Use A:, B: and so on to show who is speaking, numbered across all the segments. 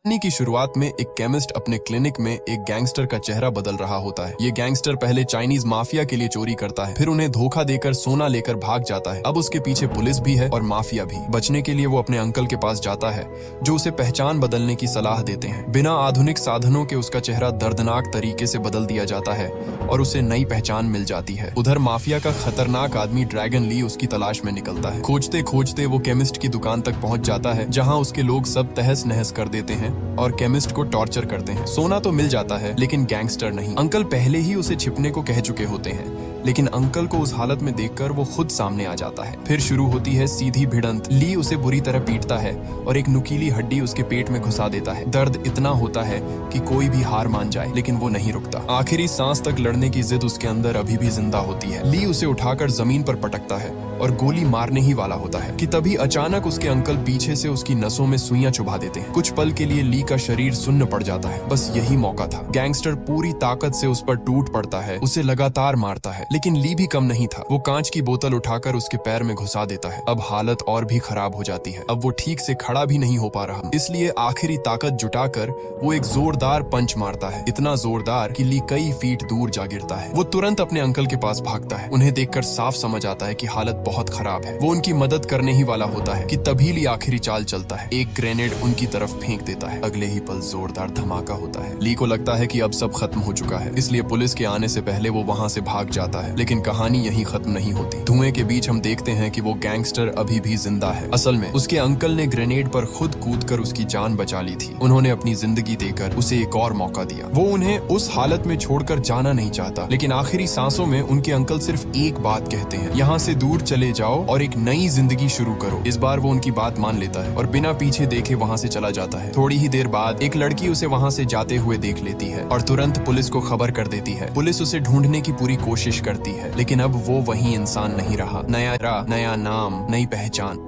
A: कहानी की शुरुआत में एक केमिस्ट अपने क्लिनिक में एक गैंगस्टर का चेहरा बदल रहा होता है। ये गैंगस्टर पहले चाइनीज माफिया के लिए चोरी करता है, फिर उन्हें धोखा देकर सोना लेकर भाग जाता है। अब उसके पीछे पुलिस भी है और माफिया भी। बचने के लिए वो अपने अंकल के पास जाता है, जो उसे पहचान बदलने की सलाह देते हैं। बिना आधुनिक साधनों के उसका चेहरा दर्दनाक तरीके से बदल दिया जाता है और उसे नई पहचान मिल जाती है। उधर माफिया का खतरनाक आदमी ड्रैगन ली उसकी तलाश में निकलता है। खोजते खोजते वो केमिस्ट की दुकान तक पहुंच जाता है, जहाँ उसके लोग सब तहस नहस कर देते हैं और केमिस्ट को टॉर्चर करते हैं। सोना तो मिल जाता है, लेकिन गैंगस्टर नहीं। अंकल पहले ही उसे छिपने को कह चुके होते हैं, लेकिन अंकल को उस हालत में देखकर वो खुद सामने आ जाता है। फिर शुरू होती है सीधी भिड़ंत। ली उसे बुरी तरह पीटता है और एक नुकीली हड्डी उसके पेट में घुसा देता है। दर्द इतना होता है कि कोई भी हार मान जाए, लेकिन वो नहीं रुकता। आखिरी सांस तक लड़ने की जिद उसके अंदर अभी भी जिंदा होती है। ली उसे उठाकर जमीन पर पटकता है और गोली मारने ही वाला होता है कि तभी अचानक उसके अंकल पीछे से उसकी नसों में सुइयां चुभा देते हैं। कुछ पल के लिए ली का शरीर सुन्न पड़ जाता है। बस यही मौका था। गैंगस्टर पूरी ताकत से उस पर टूट पड़ता है, उसे लगातार मारता है, लेकिन ली भी कम नहीं था। वो कांच की बोतल उठाकर उसके पैर में घुसा देता है। अब हालत और भी खराब हो जाती है। अब वो ठीक से खड़ा भी नहीं हो पा रहा, इसलिए आखिरी ताकत जुटाकर वो एक जोरदार पंच मारता है, इतना जोरदार कि ली कई फीट दूर जा गिरता है। वो तुरंत अपने अंकल के पास भागता है। उन्हें देखकर साफ समझ आता है कि हालत बहुत खराब है। वो उनकी मदद करने ही वाला होता है कि तभी ली आखिरी चाल चलता है। एक ग्रेनेड उनकी तरफ फेंक देता है। अगले ही पल जोरदार धमाका होता है। ली को लगता है कि अब सब खत्म हो चुका है, इसलिए पुलिस के आने से पहले वो वहाँ से भाग जाता है। लेकिन कहानी यहीं खत्म नहीं होती। धुएं के बीच हम देखते हैं कि वो गैंगस्टर अभी भी जिंदा है। असल में उसके अंकल ने ग्रेनेड पर खुद कूदकर उसकी जान बचा ली थी। उन्होंने अपनी जिंदगी देकर उसे एक और मौका दिया। वो उन्हें उस हालत में छोड़कर जाना नहीं चाहता, लेकिन आखिरी सांसों में उनके अंकल सिर्फ एक बात कहते हैं, यहाँ से दूर चले जाओ और एक नई जिंदगी शुरू करो। इस बार वो उनकी बात मान लेता है और बिना पीछे देखे वहाँ से चला जाता है। थोड़ी ही देर बाद एक लड़की उसे वहाँ से जाते हुए देख लेती है और तुरंत पुलिस को खबर कर देती है। पुलिस उसे ढूंढने की पूरी कोशिश करती है, लेकिन अब वो वही इंसान नहीं रहा। नया नाम, नई पहचान।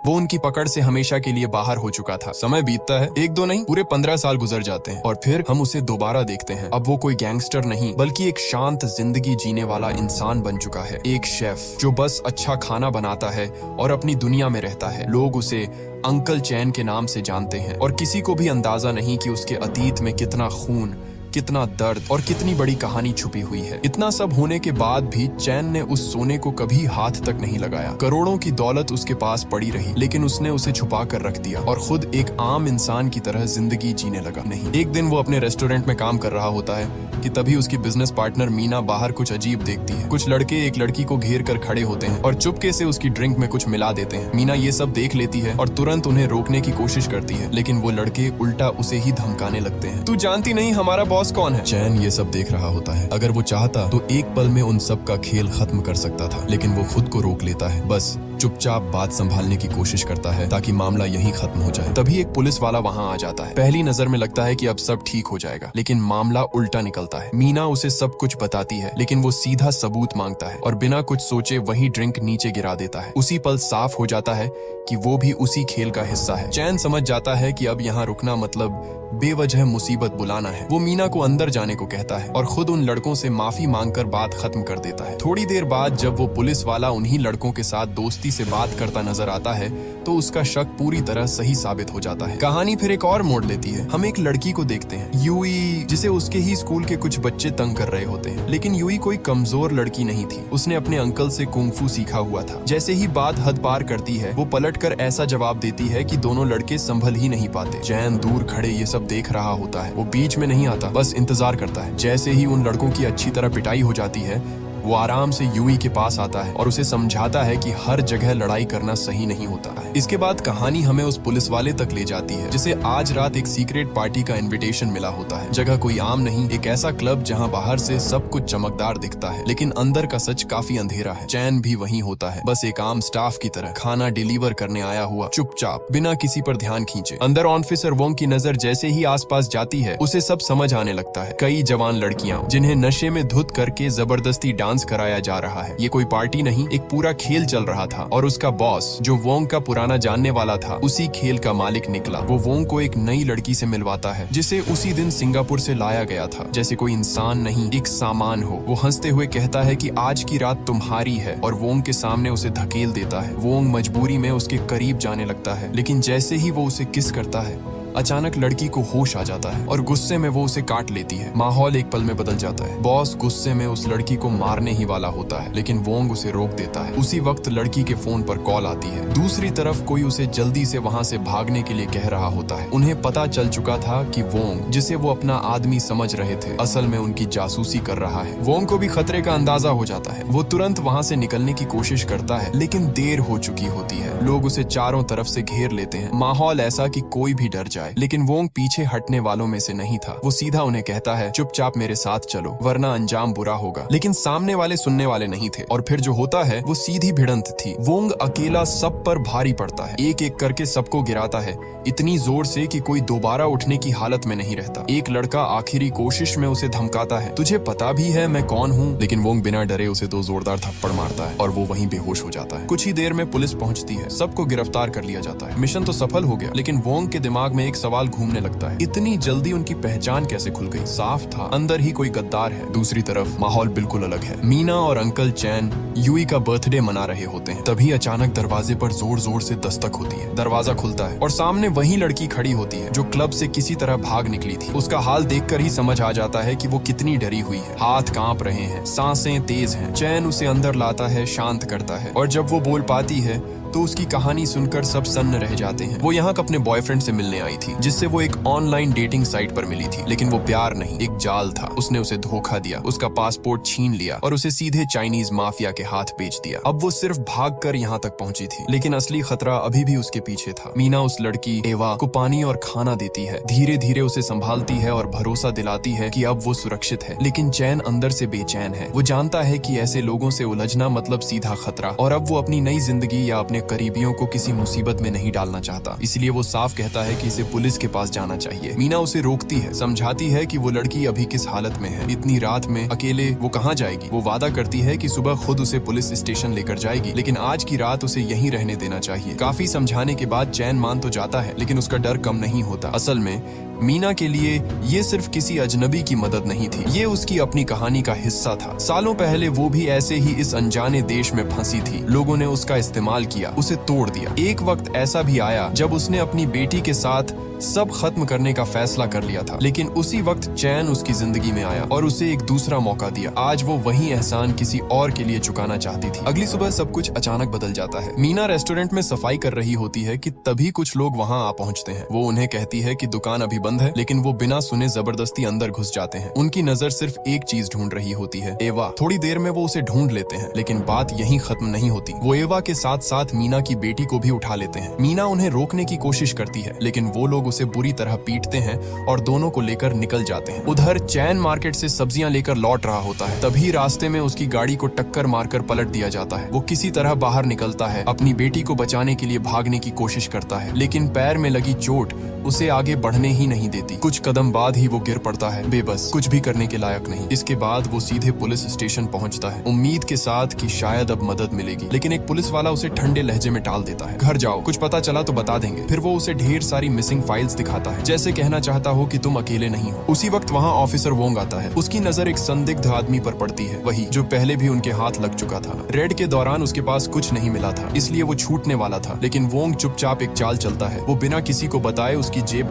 A: वो उनकी पकड़ से हमेशा के लिए बाहर हो चुका था। समय बीतता है, एक दो नहीं पूरे 15 साल गुजर जाते हैं और फिर हम उसे दोबारा देखते हैं। अब वो कोई गैंगस्टर नहीं, बल्कि एक शांत जिंदगी जीने वाला इंसान बन चुका है। एक शेफ जो बस अच्छा खाना बनाता है और अपनी दुनिया में रहता है। लोग उसे अंकल चैन के नाम से जानते हैं और किसी को भी अंदाजा नहीं कि उसके अतीत में कितना खून, कितना दर्द और कितनी बड़ी कहानी छुपी हुई है। इतना सब होने के बाद भी चैन ने उस सोने को कभी हाथ तक नहीं लगाया। करोड़ों की दौलत उसके पास पड़ी रही, लेकिन उसने उसे छुपा कर रख दिया और खुद एक आम इंसान की तरह जिंदगी जीने लगा। नहीं, एक दिन वो अपने रेस्टोरेंट में काम कर रहा होता है कि तभी उसकी बिजनेस पार्टनर मीना बाहर कुछ अजीब देखती है। कुछ लड़के एक लड़की को घेर कर खड़े होते हैं और चुपके से उसकी ड्रिंक में कुछ मिला देते हैं। मीना ये सब देख लेती है और तुरंत उन्हें रोकने की कोशिश करती है, लेकिन वो लड़के उल्टा उसे ही धमकाने लगते हैं। तू जानती नहीं हमारा बॉस कौन है? चैन ये सब देख रहा होता है। अगर वो चाहता तो एक पल में उन सब का खेल खत्म कर सकता था, लेकिन वो खुद को रोक लेता है। बस चुपचाप बात संभालने की कोशिश करता है ताकि मामला यहीं खत्म हो जाए। तभी एक पुलिस वाला वहाँ आ जाता है। पहली नजर में लगता है कि अब सब ठीक हो जाएगा, लेकिन मामला उल्टा निकलता है। मीना उसे सब कुछ बताती है, लेकिन वो सीधा सबूत मांगता है और बिना कुछ सोचे वही ड्रिंक नीचे गिरा देता है। उसी पल साफ हो जाता है कि वो भी उसी खेल का हिस्सा है। चैन समझ जाता है कि अब यहाँ रुकना मतलब बेवजह मुसीबत बुलाना है। वो मीना को अंदर जाने को कहता है और खुद उन लड़कों से माफी मांगकर बात खत्म कर देता है। थोड़ी देर बाद जब वो पुलिस वाला उन्हीं लड़कों के साथ दोस्ती से बात करता नजर आता है, तो उसका शक पूरी तरह सही साबित हो जाता है। कहानी फिर एक और मोड़ लेती है। हम एक लड़की को देखते हैं, यूई, जिसे उसके ही स्कूल के कुछ बच्चे तंग कर रहे होते हैं। लेकिन यूई कोई कमजोर लड़की नहीं थी। उसने अपने अंकल से कुंफू सीखा हुआ था। जैसे ही बात हद पार करती है, वो पलटकर ऐसा जवाब देती है कि दोनों लड़के संभल ही नहीं पाते। चैन दूर खड़े ये सब देख रहा होता है। वो बीच में नहीं आता, बस इंतजार करता है। जैसे ही उन लड़कों की अच्छी तरह पिटाई हो जाती है, वो आराम से यूई के पास आता है और उसे समझाता है कि हर जगह लड़ाई करना सही नहीं होता है। इसके बाद कहानी हमें उस पुलिस वाले तक ले जाती है, जिसे आज रात एक सीक्रेट पार्टी का इनविटेशन मिला होता है। जगह कोई आम नहीं, एक ऐसा क्लब जहां बाहर से सब कुछ चमकदार दिखता है, लेकिन अंदर का सच काफी अंधेरा है। चैन भी वहीं होता है, बस एक आम स्टाफ की तरह, खाना डिलीवर करने आया हुआ, चुपचाप, बिना किसी पर ध्यान खींचे। अंदर ऑफिसर वोंग की नजर जैसे ही आसपास जाती है, उसे सब समझ आने लगता है। कई जवान लड़कियां जिन्हें नशे में धुत करके जबरदस्ती डांस कराया जा रहा है। ये कोई पार्टी नहीं, एक पूरा खेल चल रहा था और उसका बॉस, जो वोंग का पुराना जानने वाला था, उसी खेल का मालिक निकला। वो वोंग को एक नई लड़की से मिलवाता है, जिसे उसी दिन सिंगापुर से लाया गया था। जैसे कोई इंसान नहीं, एक सामान हो। वो हंसते हुए कहता है कि आज की रात तुम्हारी है और वोंग के सामने उसे धकेल देता है। वोंग मजबूरी में उसके करीब जाने लगता है, लेकिन जैसे ही वो उसे किस करता है, अचानक लड़की को होश आ जाता है और गुस्से में वो उसे काट लेती है। माहौल एक पल में बदल जाता है। बॉस गुस्से में उस लड़की को मारने ही वाला होता है, लेकिन वोंग उसे रोक देता है। उसी वक्त लड़की के फोन पर कॉल आती है। दूसरी तरफ कोई उसे जल्दी से वहाँ से भागने के लिए कह रहा होता है। उन्हें पता चल चुका था कि वोंग, जिसे वो अपना आदमी समझ रहे थे, असल में उनकी जासूसी कर रहा है। वोंग को भी खतरे का अंदाजा हो जाता है। वो तुरंत वहाँ से निकलने की कोशिश करता है, लेकिन देर हो चुकी होती है। लोग उसे चारों तरफ से घेर लेते हैं। माहौल ऐसा कि कोई भी डर जाए, लेकिन वोंग पीछे हटने वालों में से नहीं था। वो सीधा उन्हें कहता है, चुपचाप मेरे साथ चलो, वरना अंजाम बुरा होगा। लेकिन सामने वाले सुनने वाले नहीं थे और फिर जो होता है वो सीधी भिड़ंत थी। वोंग अकेला सब पर भारी पड़ता है, एक एक करके सबको गिराता है, इतनी जोर से कि कोई दोबारा उठने की हालत में नहीं रहता। एक लड़का आखिरी कोशिश में उसे धमकाता है, तुझे पता भी है मैं कौन हूँ? लेकिन वोंग बिना डरे उसे 2 जोरदार थप्पड़ मारता है और वो वहीं बेहोश हो जाता है। कुछ ही देर में पुलिस पहुंचती है, सबको गिरफ्तार कर लिया जाता है। मिशन तो सफल हो गया, लेकिन वोंग के दिमाग में एक सवाल घूमने लगता है, इतनी जल्दी उनकी पहचान कैसे खुल गई? साफ था अंदर ही कोई गद्दार है। दूसरी तरफ माहौल बिल्कुल अलग है। मीना और अंकल चैन यूई का बर्थडे मना रहे होते हैं। तभी अचानक दरवाजे पर जोर जोर से दस्तक होती है। दरवाजा खुलता है और सामने वही लड़की खड़ी होती है जो क्लब से किसी तरह भाग निकली थी। उसका हाल देखकर ही समझ आ जाता है कि वो कितनी डरी हुई है। हाथ कांप रहे हैं, सांसें तेज हैं। चैन उसे अंदर लाता है, शांत करता है और जब वो बोल पाती है तो उसकी कहानी सुनकर सब सन्न रह जाते हैं। वो यहाँ अपने बॉयफ्रेंड से मिलने आई थी, जिससे वो एक ऑनलाइन डेटिंग साइट पर मिली थी, लेकिन वो प्यार नहीं, एक जाल था। उसने उसे धोखा दिया, उसका पासपोर्ट छीन लिया और उसे सीधे चाइनीज माफिया के हाथ बेच दिया। अब वो सिर्फ भागकर यहाँ तक पहुंची थी, लेकिन असली खतरा अभी भी उसके पीछे था। मीना उस लड़की एवा को पानी और खाना देती है, धीरे धीरे उसे संभालती है और भरोसा दिलाती है कि अब वो सुरक्षित है। लेकिन चैन अंदर से बेचैन है। वो जानता है कि ऐसे लोगों से उलझना मतलब सीधा खतरा, और अब वो अपनी नई जिंदगी या अपने करीबियों को किसी मुसीबत में नहीं डालना चाहता। इसलिए वो साफ कहता है कि इसे पुलिस के पास जाना चाहिए। मीना उसे रोकती है, समझाती है कि वो लड़की अभी किस हालत में है, इतनी रात में अकेले वो कहाँ जाएगी। वो वादा करती है कि सुबह खुद उसे पुलिस स्टेशन लेकर जाएगी, लेकिन आज की रात उसे यहीं रहने देना चाहिए। काफी समझाने के बाद चैन मान तो जाता है, लेकिन उसका डर कम नहीं होता। असल में मीना के लिए ये सिर्फ किसी अजनबी की मदद नहीं थी, ये उसकी अपनी कहानी का हिस्सा था। सालों पहले वो भी ऐसे ही इस अनजाने देश में फंसी थी। लोगों ने उसका इस्तेमाल किया, उसे तोड़ दिया। एक वक्त ऐसा भी आया जब उसने अपनी बेटी के साथ सब खत्म करने का फैसला कर लिया था, लेकिन उसी वक्त चैन उसकी जिंदगी में आया और उसे एक दूसरा मौका दिया। आज वो वही एहसान किसी और के लिए चुकाना चाहती थी। अगली सुबह सब कुछ अचानक बदल जाता है। मीना रेस्टोरेंट में सफाई कर रही होती है कि तभी कुछ लोग वहाँ आ पहुँचते हैं। वो उन्हें कहती है कि दुकान अभी बंद है, लेकिन वो बिना सुने जबरदस्ती अंदर घुस जाते हैं। उनकी नजर सिर्फ एक चीज ढूंढ रही होती है, एवा। थोड़ी देर में वो उसे ढूंढ लेते हैं, लेकिन बात यहीं खत्म नहीं होती। वो एवा के साथ साथ मीना की बेटी को भी उठा लेते हैं। मीना उन्हें रोकने की कोशिश करती है, लेकिन वो लोग उसे बुरी तरह पीटते हैं और दोनों को लेकर निकल जाते हैं। उधर चैन मार्केट से सब्जियां लेकर लौट रहा होता है, तभी रास्ते में उसकी गाड़ी को टक्कर मारकर पलट दिया जाता है। वो किसी तरह बाहर निकलता है, अपनी बेटी को बचाने के लिए भागने की कोशिश करता है, लेकिन पैर में लगी चोट उसे आगे बढ़ने ही नहीं देती। कुछ कदम बाद ही वो गिर पड़ता है, बेबस, कुछ भी करने के लायक नहीं। इसके बाद वो सीधे पुलिस स्टेशन पहुंचता है, उम्मीद के साथ कि शायद अब मदद मिलेगी, लेकिन एक पुलिस वाला उसे ठंडे लहजे में टाल देता है। घर जाओ, कुछ पता चला तो बता देंगे। फिर वो उसे ढेर सारी मिसिंग फाइल्स दिखाता है, जैसे कहना चाहता हो कि तुम अकेले नहीं हो। उसी वक्त वहाँ ऑफिसर वोंग आता है। उसकी नजर एक संदिग्ध आदमी पर पड़ती है, वही जो पहले भी उनके हाथ लग चुका था। रेड के दौरान उसके पास कुछ नहीं मिला था, इसलिए वो छूटने वाला था, लेकिन वोंग चुपचाप एक चाल चलता है। वो बिना किसी को बताए उसकी जेब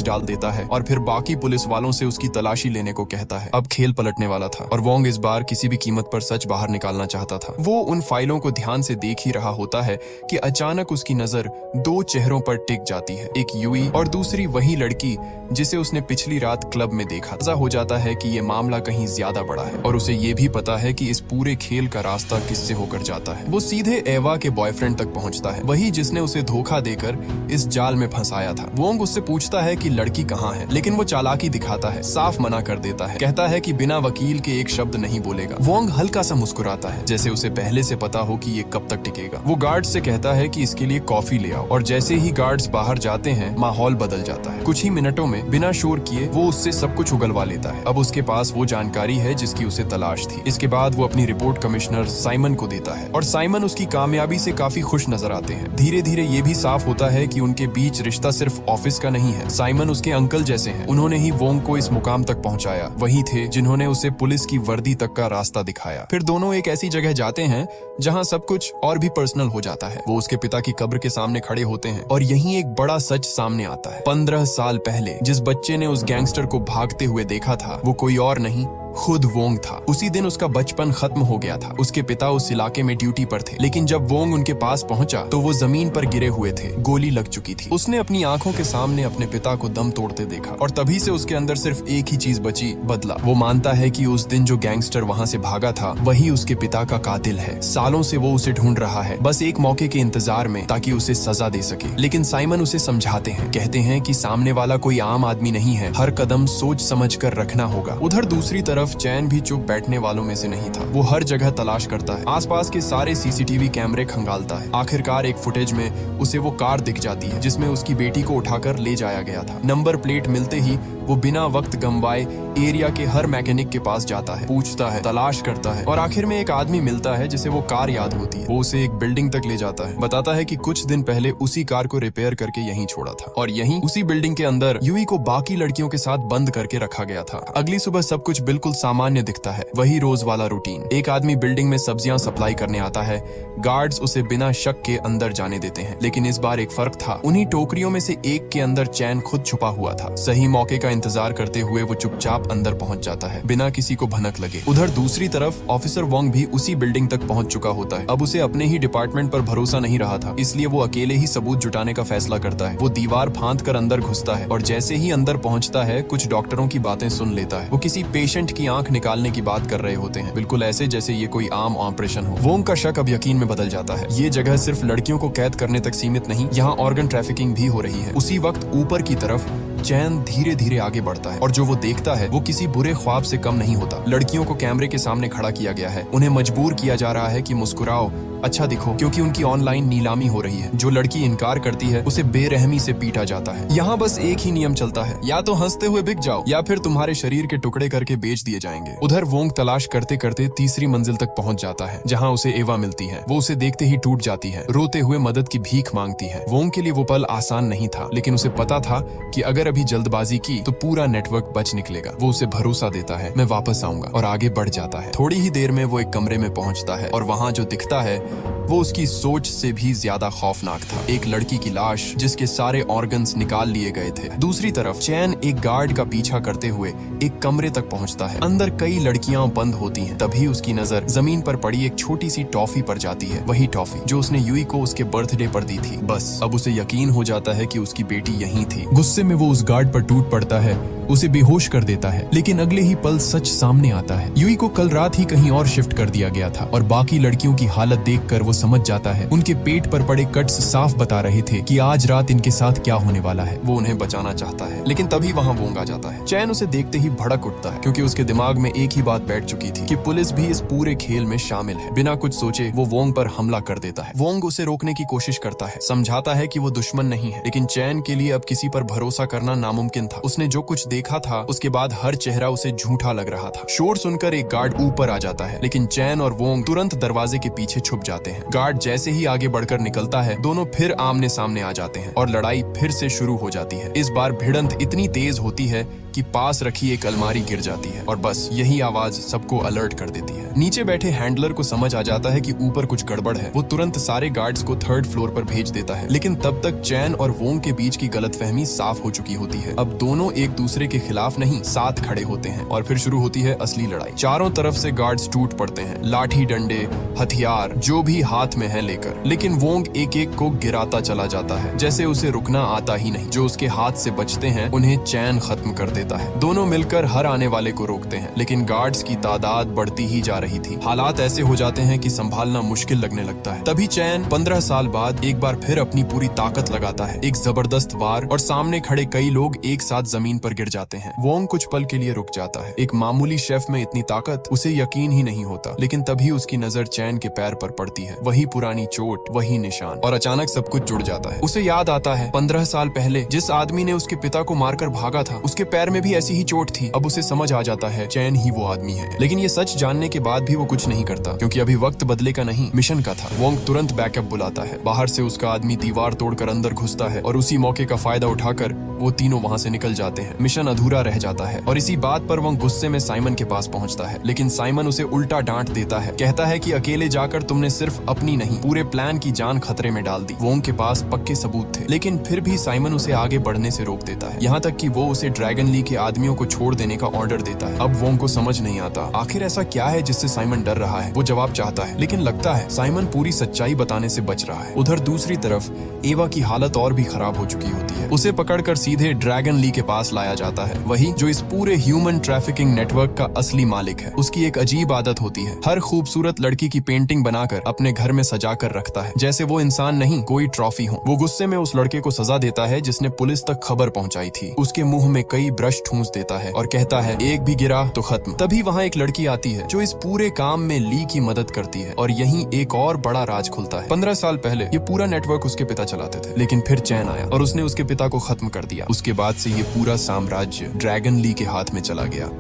A: डाल देता है और फिर बाकी पुलिस वालों से उसकी तलाशी लेने को कहता है। अब खेल पलटने वाला था और वोंग इस बार किसी भी कीमत पर सच बाहर निकालना चाहता था। वो उन फाइलों को ध्यान से देख ही रहा होता है कि अचानक उसकी नजर 2 चेहरों पर टिक जाती है, एक यूई और दूसरी वही लड़की जिसे उसने पिछली रात क्लब में देखा। ऐसा हो जाता है कि ये मामला कहीं ज्यादा बड़ा है और उसे ये भी पता है कि इस पूरे खेल का रास्ता किससे होकर जाता है। वो सीधे एवा के बॉयफ्रेंड तक पहुंचता है, वही जिसने उसे धोखा देकर इस जाल में फंसाया था। वोंग उससे पूछता है कि लड़की कहाँ है, लेकिन वो चालाकी दिखाता है, साफ मना कर देता है। कहता है कि बिना वकील के एक शब्द नहीं बोलेगा। वोंग हल्का सा मुस्कुराता है, जैसे उसे पहले से पता हो कि ये कब तक टिकेगा। वो गार्ड से कहता है कि इसके लिए कॉफी ले आओ और जैसे ही गार्ड्स बाहर जाते हैं माहौल बदल जाता है। कुछ ही मिनटों में बिना शोर किए वो उससे सब कुछ उगलवा लेता है। अब उसके पास वो जानकारी है जिसकी उसे तलाश थी। इसके बाद वो अपनी रिपोर्ट कमिश्नर साइमन को देता है और साइमन उसकी कामयाबी से काफी खुश नजर आते हैं। धीरे धीरे ये भी साफ होता है कि उनके बीच रिश्ता सिर्फ ऑफिस का नहीं है। साइमन उसके अंकल जैसे हैं, उन्होंने ही वोंग को इस मुकाम तक पहुंचाया। वही थे जिन्होंने उसे पुलिस की वर्दी तक का रास्ता दिखाया। फिर दोनों एक ऐसी जगह जाते हैं जहां सब कुछ और भी पर्सनल हो जाता है। वो उसके पिता की कब्र के सामने खड़े होते हैं और यहीं एक बड़ा सच सामने आता है। है। 15 साल पहले जिस बच्चे ने उस गैंगस्टर को भागते हुए देखा था वो कोई और नहीं, खुद वोंग था। उसी दिन उसका बचपन खत्म हो गया था। उसके पिता उस इलाके में ड्यूटी पर थे, लेकिन जब वोंग उनके पास पहुंचा तो वो जमीन पर गिरे हुए थे, गोली लग चुकी थी। उसने अपनी आंखों के सामने अपने पिता को दम तोड़ते देखा और तभी से उसके अंदर सिर्फ एक ही चीज बची, बदला। वो मानता है कि उस दिन जो गैंगस्टर वहां से भागा था वही उसके पिता का कातिल है। सालों से वो उसे ढूंढ रहा है, बस एक मौके के इंतजार में, ताकि उसे सजा दे सके। लेकिन साइमन उसे समझाते हैं, कहते हैं कि सामने वाला कोई आम आदमी नहीं है, हर कदम सोच समझ कर रखना होगा। उधर दूसरी तरफ चैन भी चुप बैठने वालों में से नहीं था। वो हर जगह तलाश करता है, आसपास के सारे सीसीटीवी कैमरे खंगालता है। आखिरकार एक फुटेज में उसे वो कार दिख जाती है जिसमें उसकी बेटी को उठाकर ले जाया गया था। नंबर प्लेट मिलते ही वो बिना वक्त गंवाए एरिया के हर मैकेनिक के पास जाता है, पूछता है, तलाश करता है और आखिर में एक आदमी मिलता है जिसे वो कार याद होती है। वो उसे एक बिल्डिंग तक ले जाता है, बताता है कि कुछ दिन पहले उसी कार को रिपेयर करके यहीं छोड़ा था और यहीं उसी बिल्डिंग के अंदर यूई को बाकी लड़कियों के साथ बंद करके रखा गया था। अगली सुबह सब कुछ बिल्कुल सामान्य दिखता है, वही रोज वाला रूटीन। एक आदमी बिल्डिंग में सब्जियां सप्लाई करने आता है, गार्ड्स उसे बिना शक के अंदर जाने देते हैं। लेकिन इस बार एक फर्क था, उन्हीं टोकरियों में से एक के अंदर चैन खुद छुपा हुआ था। सही मौके का इंतजार करते हुए वो चुपचाप अंदर पहुंच जाता है, बिना किसी को भनक लगे। उधर दूसरी तरफ ऑफिसर वोंग भी उसी बिल्डिंग तक पहुंच चुका होता है। अब उसे अपने ही डिपार्टमेंट पर भरोसा नहीं रहा था, इसलिए वो अकेले ही सबूत जुटाने का फैसला करता है। वो दीवार फांद कर अंदर घुसता है और जैसे ही अंदर पहुंचता है कुछ डॉक्टरों की बातें सुन लेता है। वो किसी पेशेंट की आंख निकालने की बात कर रहे होते हैं, बिल्कुल ऐसे जैसे ये कोई आम ऑपरेशन हो। वोंग का शक अब यकीन में बदल जाता है, ये जगह सिर्फ लड़कियों को कैद करने तक सीमित नहीं, यहाँ ऑर्गन ट्रैफिकिंग भी हो रही है। उसी वक्त ऊपर की तरफ चैन धीरे धीरे आगे बढ़ता है और जो वो देखता है वो किसी बुरे ख्वाब से कम नहीं होता। लड़कियों को कैमरे के सामने खड़ा किया गया है, उन्हें मजबूर किया जा रहा है कि मुस्कुराओ, अच्छा दिखो, क्योंकि उनकी ऑनलाइन नीलामी हो रही है। जो लड़की इनकार करती है उसे बेरहमी से पीटा जाता है। यहाँ बस एक ही नियम चलता है, या तो हंसते हुए बिक जाओ या फिर तुम्हारे शरीर के टुकड़े करके बेच दिए जाएंगे। उधर वोंग तलाश करते करते तीसरी मंजिल तक पहुंच जाता है जहाँ उसे एवा मिलती है। वो उसे देखते ही टूट जाती है, रोते हुए मदद की भीख मांगती है। वोंग के लिए वो पल आसान नहीं था, लेकिन उसे पता था कि अगर अभी जल्दबाजी की तो पूरा नेटवर्क बच निकलेगा। वो उसे भरोसा देता है, मैं वापस आऊंगा, और आगे बढ़ जाता है। थोड़ी ही देर में वो एक कमरे में पहुंचता है और वहाँ जो दिखता है वो उसकी सोच से भी ज्यादा खौफनाक था। एक लड़की की लाश जिसके सारे ऑर्गन्स निकाल लिए गए थे। दूसरी तरफ चैन एक गार्ड का पीछा करते हुए एक कमरे तक पहुंचता है। अंदर कई लड़कियां बंद होती हैं। तभी उसकी नजर जमीन पर पड़ी एक छोटी सी टॉफी पर जाती है, वही टॉफी जो उसने यूई को उसके बर्थडे पर दी थी। बस अब उसे यकीन हो जाता है कि उसकी बेटी यहीं थी। गुस्से में वो उस गार्ड पर टूट पड़ता है, उसे बेहोश कर देता है। लेकिन अगले ही पल सच सामने आता है, यूई को कल रात ही कहीं और शिफ्ट कर दिया गया था और बाकी लड़कियों की हालत देखकर वो समझ जाता है। उनके पेट पर पड़े कट्स साफ बता रहे थे कि आज रात इनके साथ क्या होने वाला है। वो उन्हें बचाना चाहता है, लेकिन तभी वहाँ वोंग आ जाता है। चैन उसे देखते ही भड़क उठता है, क्योंकि उसके दिमाग में एक ही बात बैठ चुकी थी कि पुलिस भी इस पूरे खेल में शामिल है। बिना कुछ सोचे वो वोंग पर हमला कर देता है। वोंग उसे रोकने की कोशिश करता है, समझाता है कि वो दुश्मन नहीं है, लेकिन चैन के लिए अब किसी पर भरोसा करना नामुमकिन था। उसने जो कुछ देखा था उसके बाद हर चेहरा उसे झूठा लग रहा था। शोर सुनकर एक गार्ड ऊपर आ जाता है, लेकिन चैन और वोंग तुरंत दरवाजे के पीछे छुप जाते हैं। गार्ड जैसे ही आगे बढ़कर निकलता है, दोनों फिर आमने सामने आ जाते हैं और लड़ाई फिर से शुरू हो जाती है। इस बार भिड़ंत इतनी तेज होती है कि पास रखी एक अलमारी गिर जाती है और बस यही आवाज सबको अलर्ट कर देती है। नीचे बैठे हैंडलर को समझ आ जाता है कि ऊपर कुछ गड़बड़ है। वो तुरंत सारे गार्ड्स को थर्ड फ्लोर पर भेज देता है, लेकिन तब तक चैन और वोंग के बीच की गलतफहमी साफ हो चुकी होती है। अब दोनों एक दूसरे के खिलाफ नहीं, साथ खड़े होते हैं और फिर शुरू होती है असली लड़ाई। चारों तरफ से गार्ड्स टूट पड़ते हैं, लाठी डंडे हथियार जो भी हाथ में है लेकर, लेकिन वोंग एक एक को गिराता चला जाता है, जैसे उसे रुकना आता ही नहीं। जो उसके हाथ से बचते हैं उन्हें चैन खत्म कर देता है। दोनों मिलकर हर आने वाले को रोकते हैं, लेकिन गार्ड्स की तादाद बढ़ती ही जा रही थी। हालात ऐसे हो जाते हैं कि संभालना मुश्किल लगने लगता है। तभी चैन 15 साल बाद एक बार फिर अपनी पूरी ताकत लगाता है, एक जबरदस्त वार, और सामने खड़े कई लोग एक साथ जमीन पर गिर जाते हैं। वोंग कुछ पल के लिए रुक जाता है। एक मामूली शेफ में इतनी ताकत, उसे यकीन ही नहीं होता। लेकिन तभी उसकी नजर चैन के पैर पर पड़ती है, वही पुरानी चोट, वही निशान, और अचानक सब कुछ जुड़ जाता है। उसे याद आता है 15 साल पहले जिस आदमी ने उसके पिता को मारकर भागा था, उसके पैर में भी ऐसी ही चोट थी। अब उसे समझ आ जाता है चैन ही वो आदमी है। लेकिन ये सच जानने के बाद भी वो कुछ नहीं करता, क्योंकि अभी वक्त बदले का नहीं, मिशन का था। वोंग तुरंत बैकअप बुलाता है। बाहर से उसका आदमी दीवार तोड़कर अंदर घुसता है और उसी मौके का फायदा उठाकर वो तीनों वहां से निकल जाते हैं। मिशन मिशन अधूरा रह जाता है और इसी बात पर वो गुस्से में साइमन के पास पहुंचता है। लेकिन साइमन उसे उल्टा डांट देता है, कहता है कि अकेले जाकर तुमने सिर्फ अपनी नहीं पूरे प्लान की जान खतरे में डाल दी। वोंग के पास पक्के सबूत थे, लेकिन फिर भी साइमन उसे आगे बढ़ने से रोक देता है, यहाँ तक कि वो उसे ड्रैगन ली के आदमियों को छोड़ देने का ऑर्डर देता है। अब वोंग को समझ नहीं आता आखिर ऐसा क्या है जिससे साइमन डर रहा है। वो जवाब चाहता है, लेकिन लगता है साइमन पूरी सच्चाई बताने से बच रहा है। उधर दूसरी तरफ एवा की हालत और भी खराब हो चुकी होती है। उसे पकड़कर सीधे ड्रैगन ली के पास लाया जाता है, वही जो इस पूरे ह्यूमन ट्रैफिकिंग नेटवर्क का असली मालिक है। उसकी एक अजीब आदत होती है, हर खूबसूरत लड़की की पेंटिंग बनाकर अपने घर में सजा कर रखता है, जैसे वो इंसान नहीं कोई ट्रॉफी हो। वो गुस्से में उस लड़के को सजा देता है जिसने पुलिस तक खबर पहुंचाई थी। उसके मुंह में कई ब्रश ठूंस देता है और कहता है एक भी गिरा तो खत्म। तभी वहाँ एक लड़की आती है जो इस पूरे काम में ली की मदद करती है और यहीं एक और बड़ा राज खुलता है। 15 साल पहले ये पूरा नेटवर्क उसके पिता चलाते थे, लेकिन फिर चैन आया और उसने उसके पिता को खत्म कर दिया। उसके बाद से ये पूरा साम्राज्य ड्रैगन ली के हाथ में चला गया।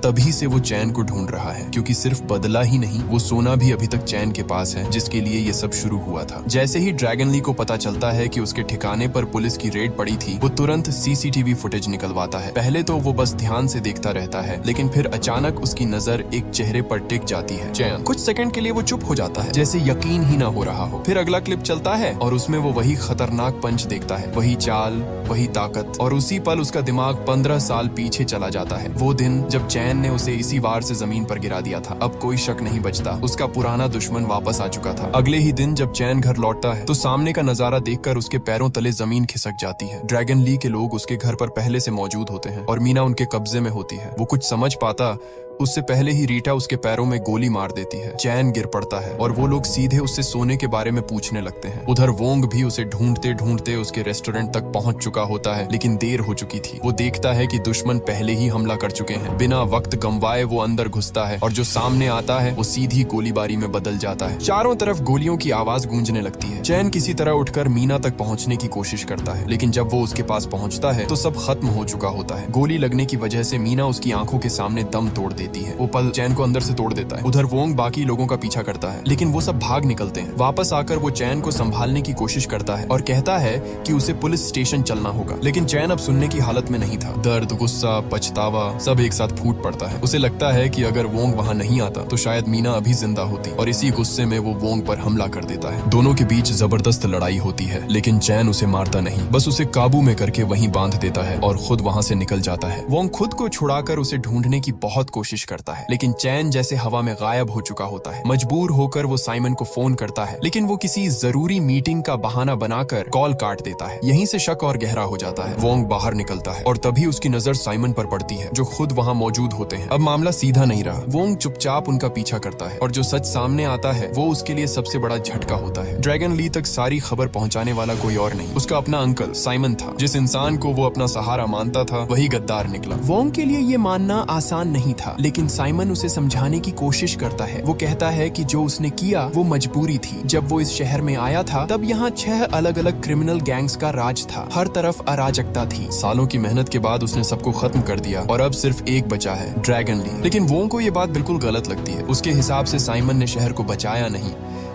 A: तभी से वो चैन को ढूंढ रहा है, क्योंकि सिर्फ बदला ही नहीं, वो सोना भी अभी तक चैन के पास है जिसके लिए ये सब शुरू हुआ था। जैसे ही ड्रैगन ली को पता चलता है कि उसके ठिकाने पर पुलिस की रेड पड़ी थी, वो तुरंत सीसीटीवी फुटेज निकलवाता है। पहले तो वो बस ध्यान से देखता रहता है, लेकिन फिर अचानक उसकी नजर एक चेहरे पर टिक जाती है, चैन। कुछ सेकंड के लिए वो चुप हो जाता है, जैसे यकीन ही ना हो रहा हो। फिर अगला क्लिप चलता है और उसमें वो वही खतरनाक पंच देखता है, वही चाल, वही ताकत, और उसी पल उसका दिमाग 15 साल पीछे चला जाता है। वो दिन जब चैन ने उसे इसी वार से जमीन पर गिरा दिया था। अब कोई शक नहीं बचता, उसका पुराना दुश्मन वापस आ चुका था। अगले ही दिन जब चैन घर लौटता है तो सामने का नजारा देखकर उसके पैरों तले जमीन खिसक जाती है। ड्रैगन ली के लोग उसके घर पर पहले से मौजूद होते हैं और मीना उनके कब्जे में होती है। वो कुछ समझ पाता उससे पहले ही रीटा उसके पैरों में गोली मार देती है। चैन गिर पड़ता है और वो लोग सीधे उससे सोने के बारे में पूछने लगते हैं। उधर वोंग भी उसे ढूंढते ढूंढते उसके रेस्टोरेंट तक पहुंच चुका होता है, लेकिन देर हो चुकी थी। वो देखता है कि दुश्मन पहले ही हमला कर चुके हैं। बिना वक्त गंवाए वो अंदर घुसता है और जो सामने आता है वो सीधी गोलीबारी में बदल जाता है। चारों तरफ गोलियों की आवाज गूंजने लगती है। चैन किसी तरह उठकर मीना तक पहुंचने की कोशिश करता है, लेकिन जब वो उसके पास पहुंचता है तो सब खत्म हो चुका होता है। गोली लगने की वजह से मीना उसकी आंखों के सामने दम तोड़ देती है। वो पल चैन को अंदर से तोड़ देता है। उधर वोंग बाकी लोगों का पीछा करता है, लेकिन वो सब भाग निकलते हैं। वापस आकर वो चैन को संभालने की कोशिश करता है और कहता है कि उसे पुलिस स्टेशन चलना होगा, लेकिन चैन अब सुनने की हालत में नहीं था। दर्द, गुस्सा, पछतावा सब एक साथ फूट पड़ता है। उसे लगता है कि अगर वोंग वहाँ नहीं आता तो शायद मीना अभी जिंदा होती, और इसी गुस्से में वो वोंग पर हमला कर देता है। दोनों के बीच जबरदस्त लड़ाई होती है, लेकिन चैन उसे मारता नहीं, बस उसे काबू में करके वहीं बांध देता है और खुद वहाँ से निकल जाता है। वोंग खुद को छुड़ाकर उसे ढूंढने की बहुत कोशिश करता है, लेकिन चैन जैसे हवा में गायब हो चुका होता है। मजबूर होकर वो साइमन को फोन करता है, लेकिन वो किसी जरूरी मीटिंग का बहाना बनाकर कॉल काट देता है। यहीं से शक और गहरा हो जाता है। वोंग बाहर निकलता है और तभी उसकी नजर साइमन पर पड़ती है, जो खुद वहाँ मौजूद होते हैं। अब मामला सीधा नहीं रहा। वोंग चुपचाप उनका पीछा करता है और जो सच सामने आता है वो उसके लिए सबसे बड़ा झटका होता है। ड्रैगन ली तक सारी खबर पहुंचाने वाला कोई और नहीं, उसका अपना अंकल साइमन था। जिस इंसान को वो अपना सहारा मानता था वही गद्दार निकला। वोंग के लिए ये मानना आसान नहीं था, लेकिन साइमन उसे समझाने की कोशिश करता है। वो कहता है कि जो उसने किया वो मजबूरी थी। जब वो इस शहर में आया था तब यहाँ 6 अलग अलग क्रिमिनल गैंग्स का राज था। हर तरफ अराजकता थी। सालों की मेहनत के बाद उसने सबको खत्म कर दिया और अब सिर्फ एक बचा है, ड्रैगन ली। लेकिन वोंग को ये बात बिल्कुल गलत लगती है। उसके हिसाब से साइमन ने शहर को बचाया नहीं,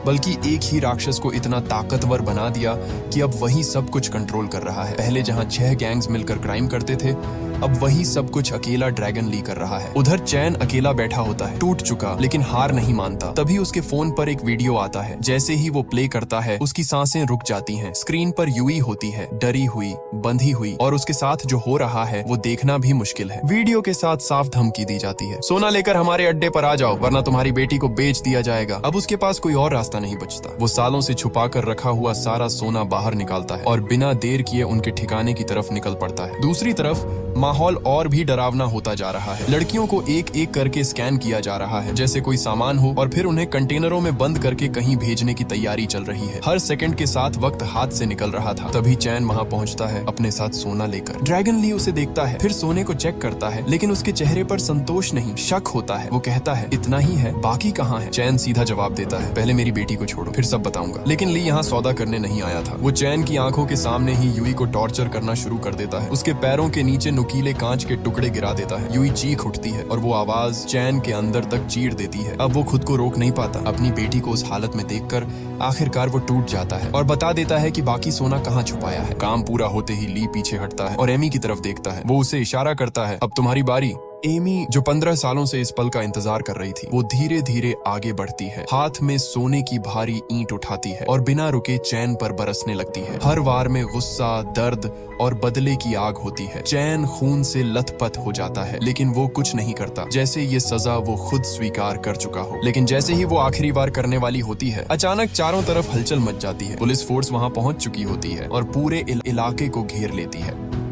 A: बल्कि एक ही राक्षस को इतना ताकतवर बना दिया कि अब वही सब कुछ कंट्रोल कर रहा है। पहले जहाँ 6 गैंग्स मिलकर क्राइम करते थे, अब वही सब कुछ अकेला ड्रैगन ली कर रहा है। उधर चैन अकेला बैठा होता है, टूट चुका, लेकिन हार नहीं मानता। तभी उसके फोन पर एक वीडियो आता है। जैसे ही वो प्ले करता है उसकी सांसें रुक जाती हैं। स्क्रीन पर यूई होती है, डरी हुई, बंधी हुई, और उसके साथ जो हो रहा है वो देखना भी मुश्किल है। वीडियो के साथ साफ धमकी दी जाती है, सोना लेकर हमारे अड्डे पर आ जाओ वरना तुम्हारी बेटी को बेच दिया जाएगा। अब उसके पास कोई और रास्ता नहीं बचता। वो सालों से छुपा कर रखा हुआ सारा सोना बाहर निकालता है और बिना देर किए उनके ठिकाने की तरफ निकल पड़ता है। दूसरी तरफ माहौल और भी डरावना होता जा रहा है। लड़कियों को एक एक करके स्कैन किया जा रहा है जैसे कोई सामान हो, और फिर उन्हें कंटेनरों में बंद करके कहीं भेजने की तैयारी चल रही है। हर सेकंड के साथ वक्त हाथ से निकल रहा था। तभी चैन वहां पहुंचता है अपने साथ सोना लेकर। ड्रैगन ली उसे देखता है, फिर सोने को चेक करता है, लेकिन उसके चेहरे पर संतोष नहीं, शक होता है। वो कहता है इतना ही है, बाकी कहाँ है? चैन सीधा जवाब देता है, पहले मेरी बेटी को छोड़ो फिर सब बताऊंगा। लेकिन ली यहाँ सौदा करने नहीं आया था। वो चैन की आंखों के सामने ही यूई को टॉर्चर करना शुरू कर देता है। उसके पैरों के नीचे नुकीले कांच के टुकड़े गिरा देता है। यूई चीख उठती है और वो आवाज चैन के अंदर तक चीर देती है। अब वो खुद को रोक नहीं पाता। अपनी बेटी को उस हालत में देखकर आखिरकार वो टूट जाता है और बता देता है कि बाकी सोना कहाँ छुपाया है। काम पूरा होते ही ली पीछे हटता है और एमी की तरफ देखता है। वो उसे इशारा करता है, अब तुम्हारी बारी। एमी, जो 15 सालों से इस पल का इंतजार कर रही थी, वो धीरे धीरे आगे बढ़ती है। हाथ में सोने की भारी ईंट उठाती है और बिना रुके चैन पर बरसने लगती है। हर वार में गुस्सा, दर्द और बदले की आग होती है। चैन खून से लथपथ हो जाता है, लेकिन वो कुछ नहीं करता, जैसे ये सजा वो खुद स्वीकार कर चुका हो। लेकिन जैसे ही वो आखिरी बार करने वाली होती है, अचानक चारों तरफ हलचल मच जाती है। पुलिस फोर्स वहां पहुंच चुकी होती है और पूरे इलाके को घेर लेती है।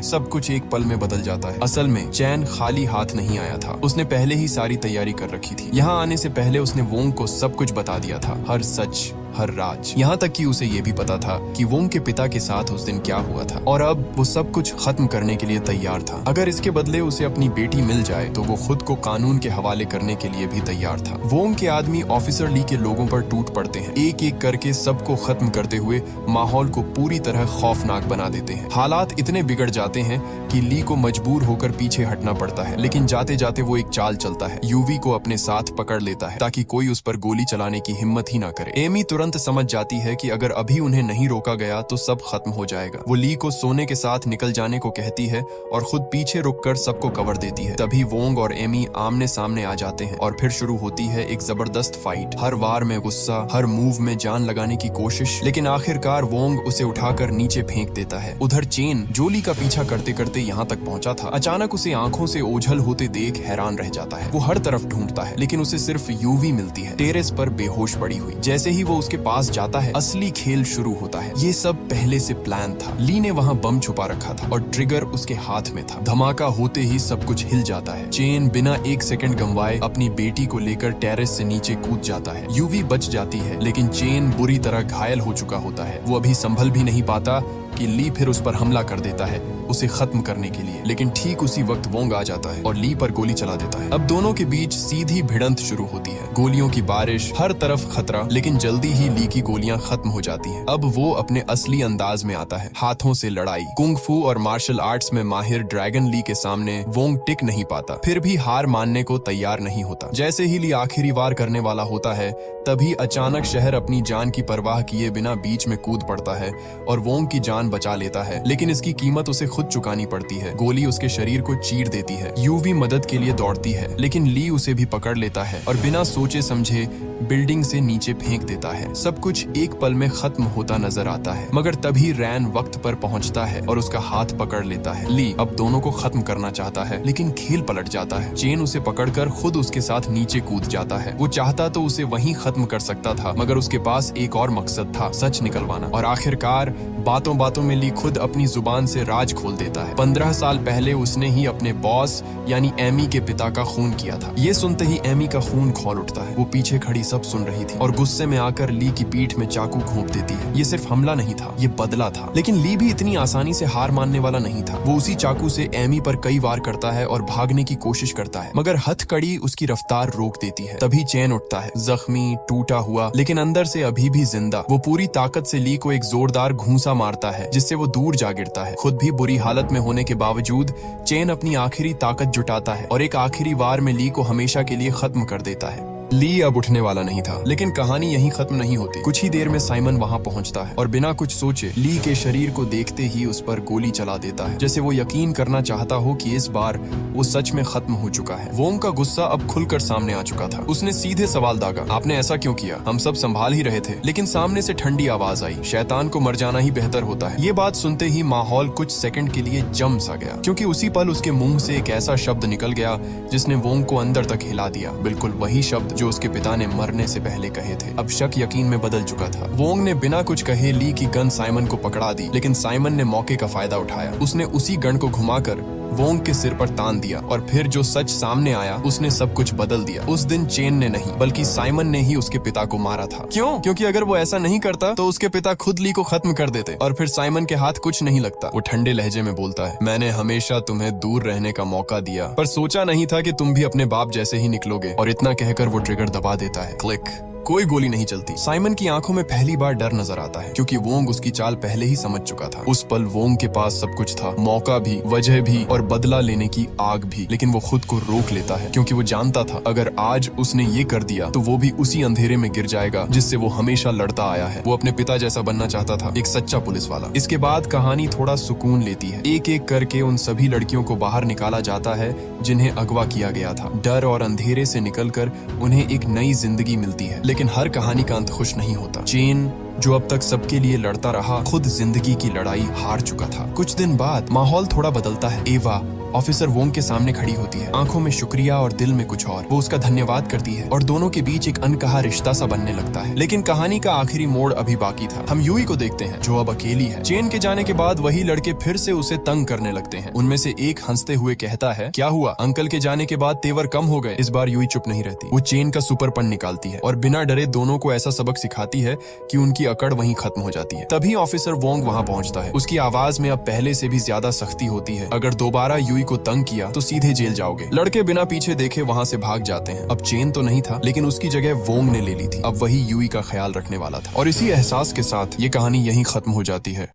A: सब कुछ एक पल में बदल जाता है। असल में चैन खाली हाथ नहीं आया था। उसने पहले ही सारी तैयारी कर रखी थी। यहाँ आने से पहले उसने वोंग को सब कुछ बता दिया था, हर सच, हर राज। यहाँ तक कि उसे ये भी पता था कि वोंग के पिता के साथ उस दिन क्या हुआ था और अब वो सब कुछ खत्म करने के लिए तैयार था। अगर इसके बदले उसे अपनी बेटी मिल जाए तो वो खुद को कानून के हवाले करने के लिए भी तैयार था। वोंग के आदमी ऑफिसर ली के लोगों पर टूट पड़ते हैं, एक एक करके सबको खत्म करते हुए माहौल को पूरी तरह खौफनाक बना देते हैं। हालात इतने बिगड़ जाते हैं कि ली को मजबूर होकर पीछे हटना पड़ता है, लेकिन जाते जाते वो एक चाल चलता है। यूवी को अपने साथ पकड़ लेता है ताकि कोई उस पर गोली चलाने की हिम्मत ही ना करे। एमी तुरंत समझ जाती है कि अगर अभी उन्हें नहीं रोका गया तो सब खत्म हो जाएगा। वो ली को सोने के साथ निकल जाने को कहती है और खुद पीछे रुककर सबको कवर देती है। तभी वोंग और एमी आमने सामने आ जाते हैं और फिर शुरू होती है एक जबरदस्त फाइट। हर वार में गुस्सा, हर मूव में जान लगाने की कोशिश, लेकिन आखिरकार वोंग उसे उठाकर नीचे फेंक देता है। उधर चेन जो ली का पीछा करते करते यहाँ तक पहुंचा था, अचानक उसे आंखों से ओझल होते देख हैरान रह जाता है। वो हर तरफ ढूंढता है, लेकिन उसे सिर्फ यूवी मिलती है, टेरेस पर बेहोश पड़ी हुई। जैसे ही वो उसके पास जाता है, असली खेल शुरू होता है। ये सब पहले से प्लान था। ली ने वहाँ बम छुपा रखा था और ट्रिगर उसके हाथ में था। धमाका होते ही सब कुछ हिल जाता है। चेन बिना एक सेकंड गंवाए अपनी बेटी को लेकर टेरेस से नीचे कूद जाता है। यूवी बच जाती है, लेकिन चेन बुरी तरह घायल हो चुका होता है। वो अभी संभल भी नहीं पाता कि ली फिर उस पर हमला कर देता है उसे खत्म करने के लिए, लेकिन ठीक उसी वक्त वोंग आ जाता है और ली पर गोली चला देता है। अब दोनों के बीच सीधी भिड़ंत शुरू होती है। गोलियों की बारिश, हर तरफ खतरा, लेकिन जल्दी ही ली की गोलियां खत्म हो जाती हैं। अब वो अपने असली अंदाज में आता है, हाथों से लड़ाई। कुंग फू और मार्शल आर्ट्स में माहिर ड्रैगन ली के सामने वोंग टिक नहीं पाता, फिर भी हार मानने को तैयार नहीं होता। जैसे ही ली आखिरी वार करने वाला होता है, तभी अचानक शहर अपनी जान की परवाह किए बिना बीच में कूद पड़ता है और वोंग की जान बचा लेता है, लेकिन इसकी कीमत उसे खुद चुकानी पड़ती है। गोली उसके शरीर को चीर देती है। यूवी मदद के लिए दौड़ती है, लेकिन ली उसे भी पकड़ लेता है और बिना सोचे समझे बिल्डिंग से नीचे फेंक देता है। सब कुछ एक पल में खत्म होता नजर आता है, मगर तभी रैन वक्त पर पहुंचता है और उसका हाथ पकड़ लेता है। ली अब दोनों को खत्म करना चाहता है, लेकिन खेल पलट जाता है। चेन उसे पकड़कर खुद उसके साथ नीचे कूद जाता है। वो चाहता तो उसे वहीं खत्म कर सकता था, मगर उसके पास एक और मकसद था, सच निकलवाना। और आखिरकार बातों बातों में ली खुद अपनी जुबान से राज खोल देता है। 15 साल पहले उसने ही अपने बॉस यानी एमी के पिता का खून किया था। ये सुनते ही एमी का खून खौल उठता है। वो पीछे खड़ी सब सुन रही थी और गुस्से में आकर ली की पीठ में चाकू घोंप देती है। ये सिर्फ हमला नहीं था, ये बदला था। लेकिन ली भी इतनी आसानी से हार मानने वाला नहीं था। वो उसी चाकू से एमी पर कई वार करता है और भागने की कोशिश करता है, मगर हथकड़ी उसकी रफ्तार रोक देती है। तभी चैन उठता है, जख्मी, टूटा हुआ, लेकिन अंदर से अभी भी जिंदा। वो पूरी ताकत से ली को एक जोरदार घूंसा मारता है, जिससे वो दूर जा गिरता है। खुद भी बुरी हालत में होने के बावजूद चेन अपनी आखिरी ताकत जुटाता है और एक आखिरी वार में ली को हमेशा के लिए खत्म कर देता है। ली अब उठने वाला नहीं था, लेकिन कहानी यहीं खत्म नहीं होती। कुछ ही देर में साइमन वहां पहुंचता है और बिना कुछ सोचे ली के शरीर को देखते ही उस पर गोली चला देता है, जैसे वो यकीन करना चाहता हो कि इस बार वो सच में खत्म हो चुका है। वोंग का गुस्सा अब खुलकर सामने आ चुका था। उसने सीधे सवाल दागा, आपने ऐसा क्यों किया? हम सब संभाल ही रहे थे। लेकिन सामने से ठंडी आवाज आई, शैतान को मर जाना ही बेहतर होता है। ये बात सुनते ही माहौल कुछ सेकंड के लिए जम सा गया, क्योंकि उसी पल उसके मुंह से एक ऐसा शब्द निकल गया जिसने वोंग को अंदर तक हिला दिया। बिल्कुल वही शब्द जो उसके पिता ने मरने से पहले कहे थे। अब शक यकीन में बदल चुका था। वोंग ने बिना कुछ कहे ली की गन साइमन को पकड़ा दी, लेकिन साइमन ने मौके का फायदा उठाया। उसने उसी गन को घुमाकर वोंग के सिर पर तान दिया और फिर जो सच सामने आया उसने सब कुछ बदल दिया। उस दिन चेन ने नहीं बल्कि साइमन ने ही उसके पिता को मारा था। क्यों? क्योंकि अगर वो ऐसा नहीं करता तो उसके पिता खुद ली को खत्म कर देते और फिर साइमन के हाथ कुछ नहीं लगता। वो ठंडे लहजे में बोलता है, मैंने हमेशा तुम्हें दूर रहने का मौका दिया, पर सोचा नहीं था कि तुम भी अपने बाप जैसे ही निकलोगे। और इतना कहकर वो ट्रिगर दबा देता है। क्लिक। कोई गोली नहीं चलती। साइमन की आंखों में पहली बार डर नजर आता है क्योंकि वोंग उसकी चाल पहले ही समझ चुका था। उस पल वोंग के पास सब कुछ था, मौका भी, वजह भी और बदला लेने की आग भी, लेकिन वो खुद को रोक लेता है क्योंकि वो जानता था अगर आज उसने ये कर दिया तो वो भी उसी अंधेरे में गिर जाएगा जिससे वो हमेशा लड़ता आया है। वो अपने पिता जैसा बनना चाहता था, एक सच्चा पुलिस वाला। इसके बाद कहानी थोड़ा सुकून लेती है। एक एक करके उन सभी लड़कियों को बाहर निकाला जाता है जिन्हें अगवा किया गया था। डर और अंधेरे से निकलकर उन्हें एक नई जिंदगी मिलती है, लेकिन हर कहानी का अंत खुश नहीं होता। चेन जो अब तक सबके लिए लड़ता रहा, खुद जिंदगी की लड़ाई हार चुका था। कुछ दिन बाद माहौल थोड़ा बदलता है। एवा ऑफिसर वोंग के सामने खड़ी होती है, आंखों में शुक्रिया और दिल में कुछ और। वो उसका धन्यवाद करती है और दोनों के बीच एक अनकहा रिश्ता सा बनने लगता है। लेकिन कहानी का आखिरी मोड़ अभी बाकी था। हम यूई को देखते हैं जो अब अकेली है। चेन के जाने के बाद वही लड़के फिर से उसे तंग करने लगते हैं। उनमें से एक हंसते हुए कहता है, क्या हुआ, अंकल के जाने के बाद तेवर कम हो गए। इस बार यूई चुप नहीं रहती। वो चेन का सुपरपन निकालती है और बिना डरे दोनों को ऐसा सबक सिखाती है कि उनकी अकड़ वहीं खत्म हो जाती है। तभी ऑफिसर वोंग वहां पहुंचता है। उसकी आवाज में अब पहले से भी ज्यादा सख्ती होती है। अगर दोबारा यूई को तंग किया तो सीधे जेल जाओगे। लड़के बिना पीछे देखे वहां से भाग जाते हैं। अब चेन तो नहीं था, लेकिन उसकी जगह वोंग ने ले ली थी। अब वही यूई का ख्याल रखने वाला था। और इसी एहसास के साथ ये कहानी यहीं खत्म हो जाती है।